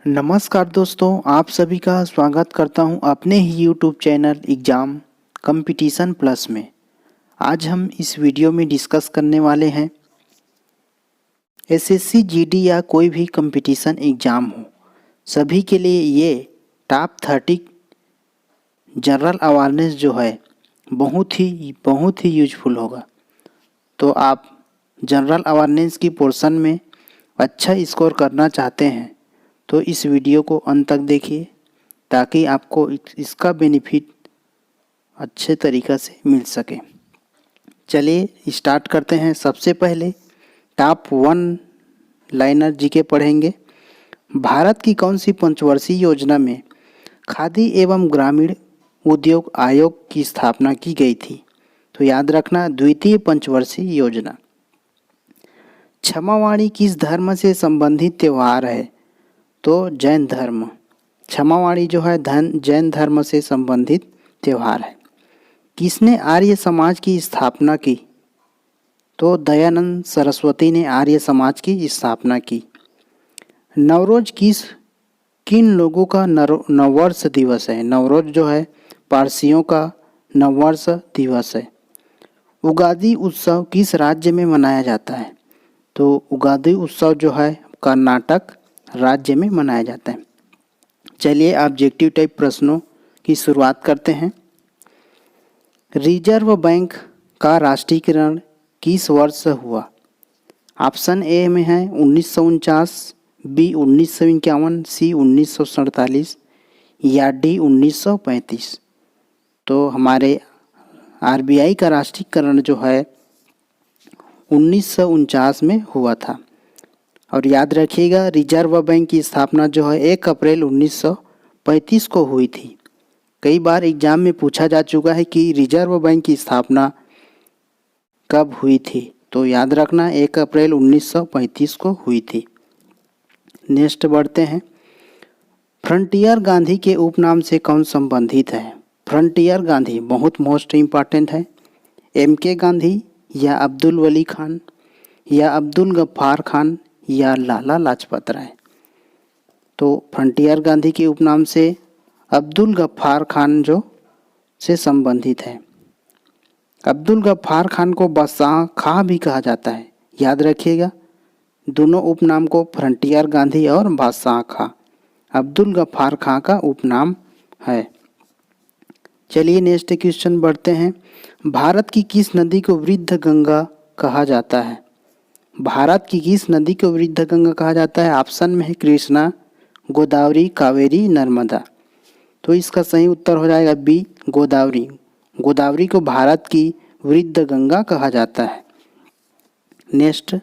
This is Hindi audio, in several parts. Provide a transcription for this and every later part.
नमस्कार दोस्तों, आप सभी का स्वागत करता हूं अपने ही YouTube channel exam competition plus में। आज हम इस वीडियो में डिस्कस करने वाले हैं एसएससी जीडी या कोई भी कंपटीशन एग्ज़ाम हो, सभी के लिए ये टॉप 30 जनरल अवेयरनेस जो है बहुत ही यूजफुल होगा। तो आप जनरल अवेयरनेस की पोर्शन में अच्छा स्कोर करना चाहते हैं तो इस वीडियो को अंत तक देखिए ताकि आपको इसका बेनिफिट अच्छे तरीक़ा से मिल सके। चलिए स्टार्ट करते हैं। सबसे पहले टॉप 1 लाइनर जीके पढ़ेंगे। भारत की कौन सी पंचवर्षीय योजना में खादी एवं ग्रामीण उद्योग आयोग की स्थापना की गई थी? तो याद रखना, द्वितीय पंचवर्षीय योजना। क्षमावाणी किस धर्म से संबंधित त्यौहार है? तो जैन धर्म। क्षमावाणी जो है जैन धर्म से संबंधित त्यौहार है। किसने आर्य समाज की स्थापना की? तो दयानंद सरस्वती ने आर्य समाज की स्थापना की। नवरोज किन लोगों का नववर्ष दिवस है? नवरोज जो है पारसियों का नववर्ष दिवस है। उगादि उत्सव किस राज्य में मनाया जाता है? तो उगादि उत्सव जो है कर्नाटक राज्य में मनाया जाता है। चलिए ऑब्जेक्टिव टाइप प्रश्नों की शुरुआत करते हैं। रिजर्व बैंक का राष्ट्रीयकरण किस वर्ष हुआ? ऑप्शन ए में है 1949, बी 1951, सी 1947 या डी 1935। तो हमारे आरबीआई का राष्ट्रीयकरण जो है 1949 में हुआ था। और याद रखिएगा, रिजर्व बैंक की स्थापना जो है 1 अप्रैल 1935 को हुई थी। कई बार एग्जाम में पूछा जा चुका है कि रिजर्व बैंक की स्थापना कब हुई थी, तो याद रखना 1 अप्रैल 1935 को हुई थी। नेक्स्ट बढ़ते हैं। फ्रंटियर गांधी के उपनाम से कौन संबंधित है? फ्रंटियर गांधी बहुत मोस्ट इम्पॉर्टेंट है। एमके गांधी या अब्दुल वली खान या अब्दुल गफ्फार खान या लाला लाजपत राय? तो फ्रंटियर गांधी के उपनाम से अब्दुल गफ्फार खान जो से संबंधित है। अब्दुल गफ्फार खान को बादशाह खां भी कहा जाता है। याद रखिएगा, दोनों उपनाम को फ्रंटियर गांधी और बादशाह खां अब्दुल गफ्फार खां का उपनाम है। चलिए नेक्स्ट क्वेश्चन बढ़ते हैं। भारत की किस नदी को वृद्ध गंगा कहा जाता है? भारत की किस नदी को वृद्ध गंगा कहा जाता है? ऑप्शन में है कृष्णा, गोदावरी, कावेरी, नर्मदा। तो इसका सही उत्तर हो जाएगा बी गोदावरी। गोदावरी को भारत की वृद्ध गंगा कहा जाता है। नेक्स्ट,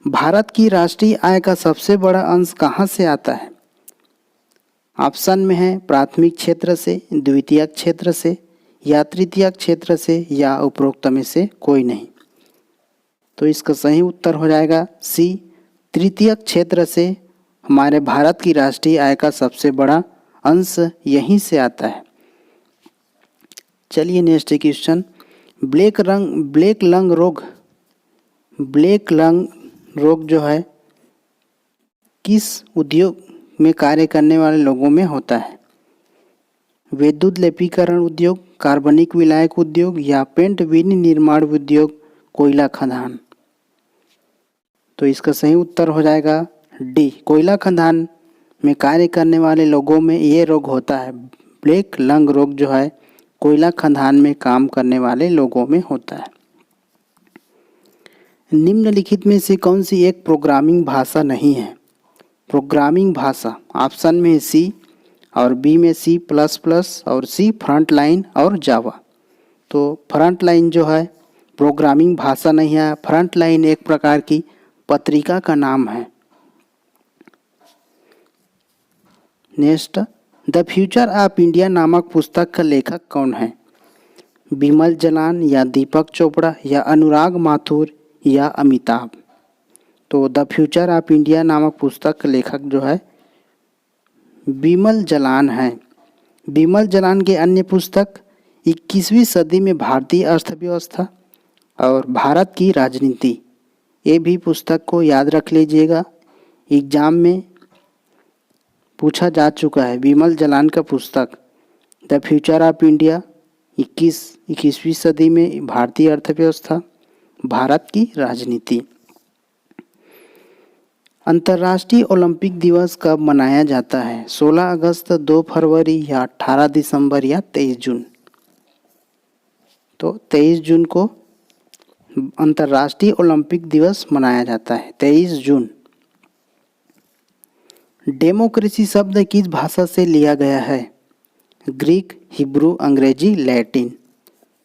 भारत की राष्ट्रीय आय का सबसे बड़ा अंश कहाँ से आता है? ऑप्शन में है प्राथमिक क्षेत्र से, द्वितीयक क्षेत्र से या तृतीयक क्षेत्र से या उपरोक्त में से कोई नहीं। तो इसका सही उत्तर हो जाएगा सी तृतीयक क्षेत्र से हमारे भारत की राष्ट्रीय आय का सबसे बड़ा अंश यहीं से आता है। चलिए नेक्स्ट क्वेश्चन। ब्लैक लंग रोग जो है किस उद्योग में कार्य करने वाले लोगों में होता है? विद्युत लेपीकरण उद्योग, कार्बनिक विलायक उद्योग या पेंट विनिर्माण उद्योग, कोयला खदान? तो इसका सही उत्तर हो जाएगा डी कोयला खदान में कार्य करने वाले लोगों में ये रोग होता है। ब्लैक लंग रोग जो है कोयला खदान में काम करने वाले लोगों में होता है। निम्नलिखित में से कौन सी एक प्रोग्रामिंग भाषा नहीं है? प्रोग्रामिंग भाषा ऑप्शन में सी और बी में C++ और सी फ्रंटलाइन और जावा। तो फ्रंटलाइन जो है प्रोग्रामिंग भाषा नहीं है। फ्रंटलाइन एक प्रकार की पत्रिका का नाम है। Next, the future of India नामक पुस्तक का लेखक कौन है? बिमल जलान या दीपक चोपड़ा या अनुराग माथुर या अमिताभ? तो द फ्यूचर ऑफ इंडिया नामक पुस्तक का लेखक जो है बिमल जलान है। बिमल जलान के अन्य पुस्तक 21वीं सदी में भारतीय अर्थव्यवस्था और भारत की राजनीति, ये भी पुस्तक को याद रख लीजिएगा। एग्ज़ाम में पूछा जा चुका है। विमल जलान का पुस्तक द फ्यूचर ऑफ इंडिया, 21वीं सदी में भारतीय अर्थव्यवस्था, भारत की राजनीति। अंतर्राष्ट्रीय ओलंपिक दिवस कब मनाया जाता है? 16 अगस्त, 2 फरवरी या 18 दिसंबर या 23 जून? तो 23 जून को अंतर्राष्ट्रीय ओलंपिक दिवस मनाया जाता है, 23 जून। डेमोक्रेसी शब्द किस भाषा से लिया गया है? ग्रीक, हिब्रू, अंग्रेजी, लैटिन।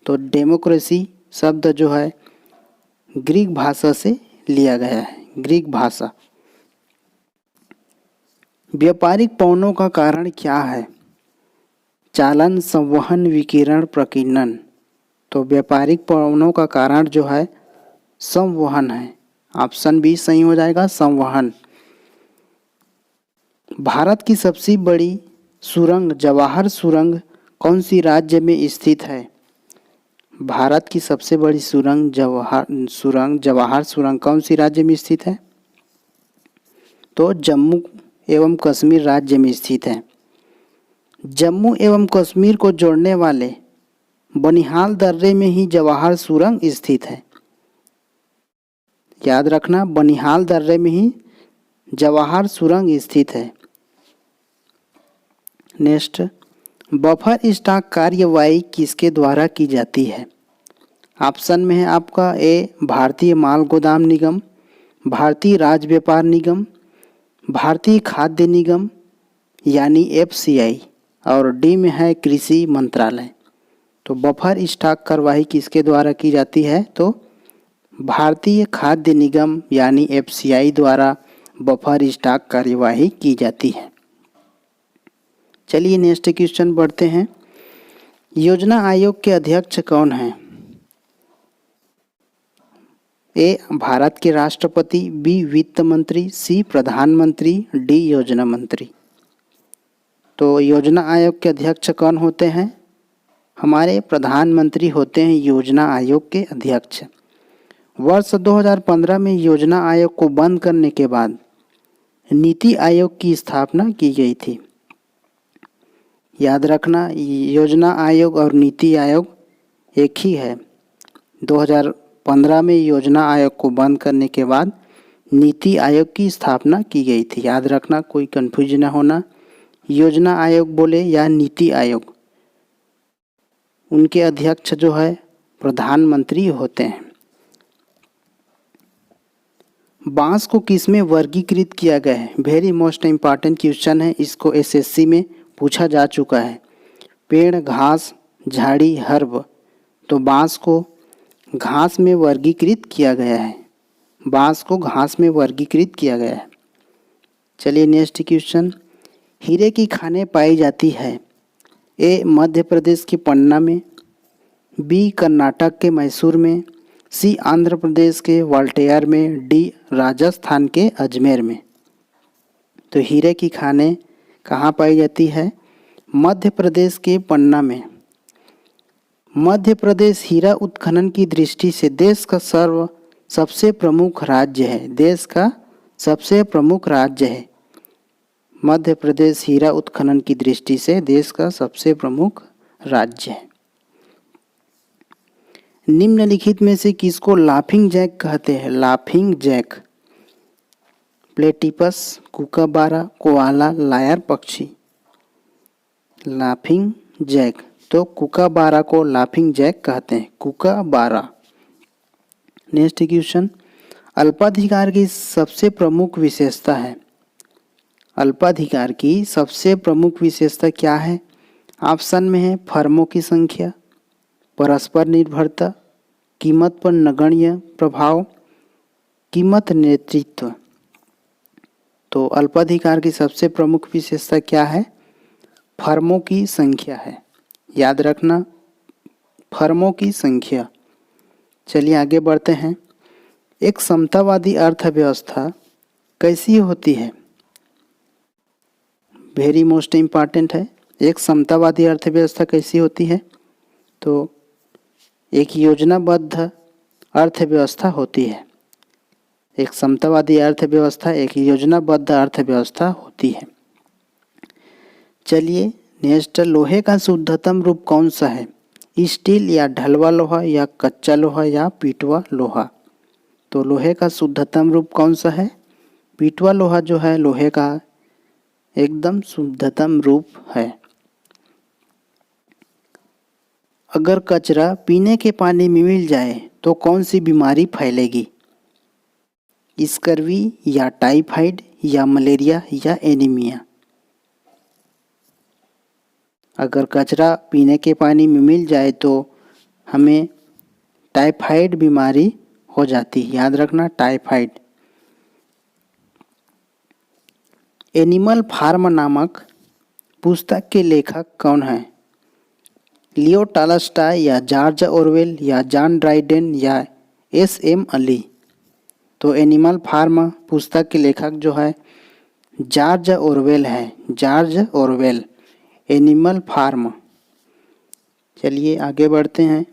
तो डेमोक्रेसी शब्द जो है ग्रीक भाषा से लिया गया है, ग्रीक भाषा। व्यापारिक पवनों का कारण क्या है? चालन, संवहन, विकिरण, प्रकीर्णन। तो व्यापारिक पवनों का कारण जो है संवहन है। ऑप्शन बी सही हो जाएगा, संवहन। भारत की सबसे बड़ी सुरंग जवाहर सुरंग कौन सी राज्य में स्थित है? भारत की सबसे बड़ी सुरंग जवाहर सुरंग कौन सी राज्य में स्थित है? तो जम्मू एवं कश्मीर राज्य में स्थित है। जम्मू एवं कश्मीर को जोड़ने वाले बनिहाल दर्रे में ही जवाहर सुरंग स्थित है। याद रखना, बनिहाल दर्रे में ही जवाहर सुरंग स्थित है। नेक्स्ट, बफर स्टॉक कार्यवाही किसके द्वारा की जाती है? ऑप्शन में है आपका ए भारतीय माल गोदाम निगम, भारतीय राज्य व्यापार निगम, भारतीय खाद्य निगम यानी FCI, और डी में है कृषि मंत्रालय। तो बफर स्टॉक कार्यवाही किसके द्वारा की जाती है? तो भारतीय खाद्य निगम यानी FCI द्वारा बफर स्टॉक कार्यवाही की जाती है। चलिए नेक्स्ट क्वेश्चन बढ़ते हैं। योजना आयोग के अध्यक्ष कौन हैं? ए भारत के राष्ट्रपति, बी वित्त मंत्री, सी प्रधानमंत्री, डी योजना मंत्री। तो योजना आयोग के अध्यक्ष कौन होते हैं? हमारे प्रधानमंत्री होते हैं योजना आयोग के अध्यक्ष। वर्ष 2015 में योजना आयोग को बंद करने के बाद नीति आयोग की स्थापना की गई थी। याद रखना, योजना आयोग और नीति आयोग एक ही है। 2015 में योजना आयोग को बंद करने के बाद नीति आयोग की स्थापना की गई थी। याद रखना, कोई कंफ्यूजन न होना, योजना आयोग बोले या नीति आयोग, उनके अध्यक्ष जो है प्रधानमंत्री होते हैं। बांस को किस में वर्गीकृत किया गया है? वेरी मोस्ट इम्पॉर्टेंट क्वेश्चन है, इसको SSC में पूछा जा चुका है। पेड़, घास, झाड़ी, हर्ब। तो बांस को घास में वर्गीकृत किया गया है, बांस को घास में वर्गीकृत किया गया है। चलिए नेक्स्ट क्वेश्चन। हीरे की खानें पाई जाती है? ए मध्य प्रदेश के पन्ना में, बी कर्नाटक के मैसूर में, सी आंध्र प्रदेश के वाल्टेयर में, डी राजस्थान के अजमेर में। तो हीरे की खानें कहाँ पाई जाती है? मध्य प्रदेश के पन्ना में। मध्य प्रदेश हीरा उत्खनन की दृष्टि से देश का सबसे प्रमुख राज्य है। देश का सबसे प्रमुख राज्य है मध्य प्रदेश। हीरा उत्खनन की दृष्टि से देश का सबसे प्रमुख राज्य है। निम्नलिखित में से किसको लाफिंग जैक कहते हैं? Laughing jack. Platypus, kookaburra, koala, lyre पक्षी। लाफिंग जैक, तो कुकाबारा को लाफिंग जैक कहते हैं, कुकाबारा। Next question. अल्पाधिकार की सबसे प्रमुख विशेषता है? अल्पाधिकार की सबसे प्रमुख विशेषता क्या है? ऑप्शन में है फर्मों की संख्या, परस्पर निर्भरता, कीमत पर नगण्य प्रभाव, कीमत नेतृत्व। तो अल्पाधिकार की सबसे प्रमुख विशेषता क्या है? फर्मों की संख्या है। याद रखना, फर्मों की संख्या। चलिए आगे बढ़ते हैं। एक समतावादी अर्थव्यवस्था कैसी होती है? वेरी मोस्ट इम्पॉर्टेंट है। एक समतावादी अर्थव्यवस्था कैसी होती है? तो एक योजनाबद्ध अर्थव्यवस्था होती है। एक समतावादी अर्थव्यवस्था एक योजनाबद्ध अर्थव्यवस्था होती है। चलिए नेक्स्ट, लोहे का शुद्धतम रूप कौन सा है? स्टील या ढलवा लोहा या कच्चा लोहा या पीटवा लोहा? तो लोहे का शुद्धतम रूप कौन सा है? पीटवा लोहा जो है लोहे का एकदम शुद्धतम रूप है। अगर कचरा पीने के पानी में मिल जाए तो कौन सी बीमारी फैलेगी? स्कर्वी या टाइफाइड या मलेरिया या एनीमिया? अगर कचरा पीने के पानी में मिल जाए तो हमें टाइफाइड बीमारी हो जाती है, याद रखना टाइफाइड। एनिमल फार्म नामक पुस्तक के लेखक कौन है? लियो टॉलस्टॉय या जॉर्ज ऑरवेल या जॉन ड्राइडेन या एस.एम. अली? तो एनिमल फार्म पुस्तक के लेखक जो है जॉर्ज ऑरवेल है, जॉर्ज ऑरवेल, एनिमल फार्म। चलिए आगे बढ़ते हैं।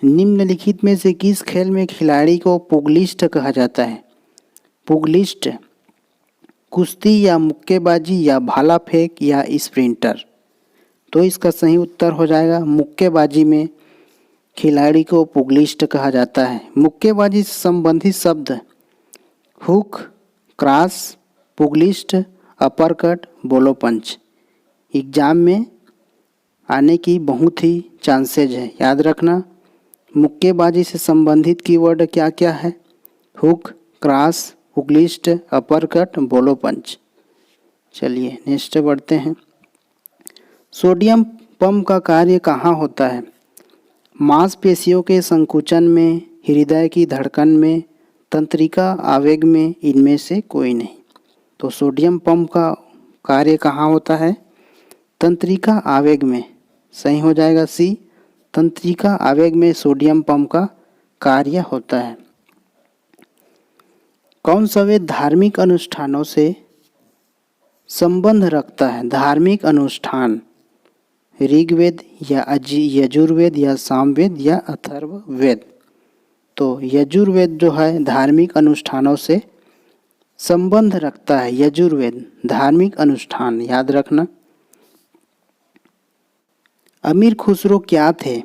निम्नलिखित में से किस खेल में खिलाड़ी को पुगलिस्ट कहा जाता है? पुगलिस्ट कुश्ती या मुक्केबाजी या भाला फेंक या स्प्रिंटर? तो इसका सही उत्तर हो जाएगा मुक्केबाजी में खिलाड़ी को पुगलिस्ट कहा जाता है। मुक्केबाजी से संबंधित शब्द हुक, क्रॉस, पुगलिस्ट, अपरकट, बोलो पंच एग्जाम में आने की बहुत ही चांसेज है, याद रखना। मुक्केबाजी से संबंधित कीवर्ड क्या क्या है? हुक, क्रॉस, पुगलिस्ट, अपरकट, बोलो पंच। चलिए नेक्स्ट बढ़ते हैं। सोडियम पंप का कार्य कहाँ होता है? मांसपेशियों के संकुचन में, हृदय की धड़कन में, तंत्रिका आवेग में, इनमें से कोई नहीं। तो सोडियम पंप का कार्य कहाँ होता है? तंत्रिका आवेग में, सही हो जाएगा सी, तंत्रिका आवेग में सोडियम पंप का कार्य होता है। कौन सा वेद धार्मिक अनुष्ठानों से संबंध रखता है? धार्मिक अनुष्ठान ऋग्वेद या यजुर्वेद या सामवेद या अथर्ववेद? तो यजुर्वेद जो है धार्मिक अनुष्ठानों से संबंध रखता है, यजुर्वेद धार्मिक अनुष्ठान, याद रखना। अमीर खुसरो क्या थे?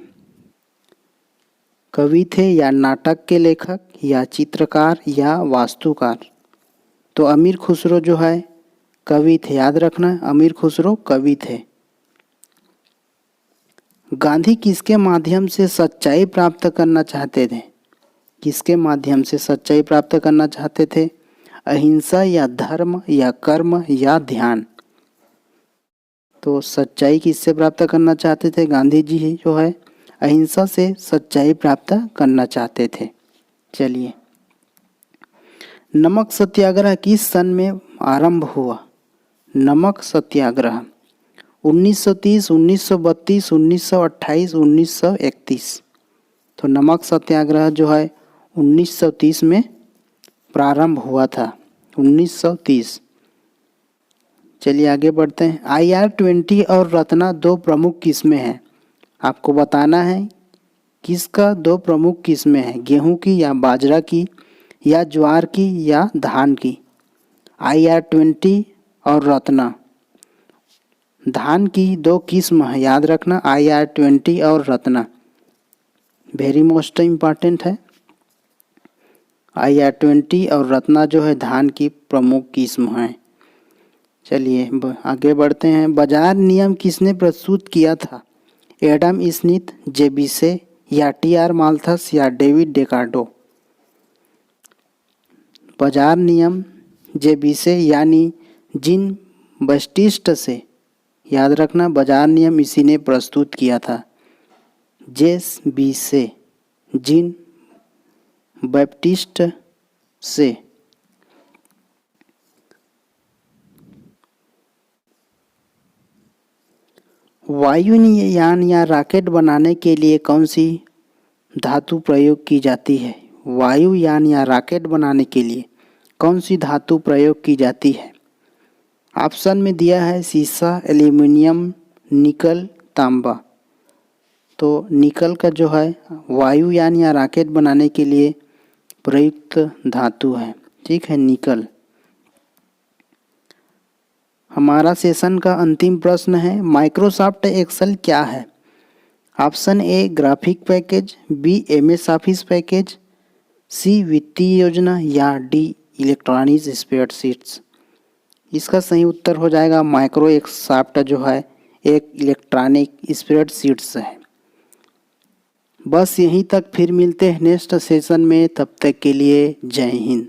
कवि थे या नाटक के लेखक या चित्रकार या वास्तुकार? तो अमीर खुसरो जो है कवि थे, याद रखना अमीर खुसरो कवि थे। गांधी किसके माध्यम से सच्चाई प्राप्त करना चाहते थे? किसके माध्यम से सच्चाई प्राप्त करना चाहते थे? अहिंसा या धर्म या कर्म या ध्यान? तो सच्चाई किससे प्राप्त करना चाहते थे? गांधी जी जो है अहिंसा से सच्चाई प्राप्त करना चाहते थे। चलिए, नमक सत्याग्रह किस सन में आरंभ हुआ? नमक सत्याग्रह 1930, 1932, 1928, 1931? तो नमक सत्याग्रह जो है 1930 में प्रारंभ हुआ था, 1930। चलिए आगे बढ़ते हैं। IR-20 और रत्ना दो प्रमुख किस्में हैं। आपको बताना है किसका दो प्रमुख किस्में हैं, गेहूं की या बाजरा की या ज्वार की या धान की? IR-20 और रत्ना धान की दो किस्म है, याद रखना IR-20 और रत्ना, वेरी मोस्ट इम्पॉर्टेंट है। IR-20 और रत्ना जो है धान की प्रमुख किस्म हैं। चलिए आगे बढ़ते हैं। बाजार नियम किसने प्रस्तुत किया था? एडम स्मिथ, जेबिसे या TR माल्थस या डेविड डेकार्डो? बाजार नियम जेबिसे यानी जीन बैप्टिस्ट से, याद रखना बाजार नियम इसी ने प्रस्तुत किया था, जेबिसे, जीन बैप्टिस्ट से। वायुयान या रॉकेट बनाने के लिए कौन सी धातु प्रयोग की जाती है? वायुयान या रॉकेट बनाने के लिए कौन सी धातु प्रयोग की जाती है? ऑप्शन में दिया है सीसा, एल्यूमिनियम, निकल, तांबा। तो निकल का जो है वायुयान या रॉकेट बनाने के लिए प्रयुक्त धातु है, ठीक है, निकल। हमारा सेशन का अंतिम प्रश्न है, माइक्रोसॉफ्ट एक्सेल क्या है? Option A graphic package, B MS office package, C वित्तीय योजना या डी इलेक्ट्रॉनिक स्प्रेडशीट्स। इसका सही उत्तर हो जाएगा माइक्रोसॉफ्ट जो है एक इलेक्ट्रॉनिक स्प्रेडशीट्स है। बस यहीं तक, फिर मिलते हैं नेक्स्ट सेशन में, तब तक के लिए जय हिंद।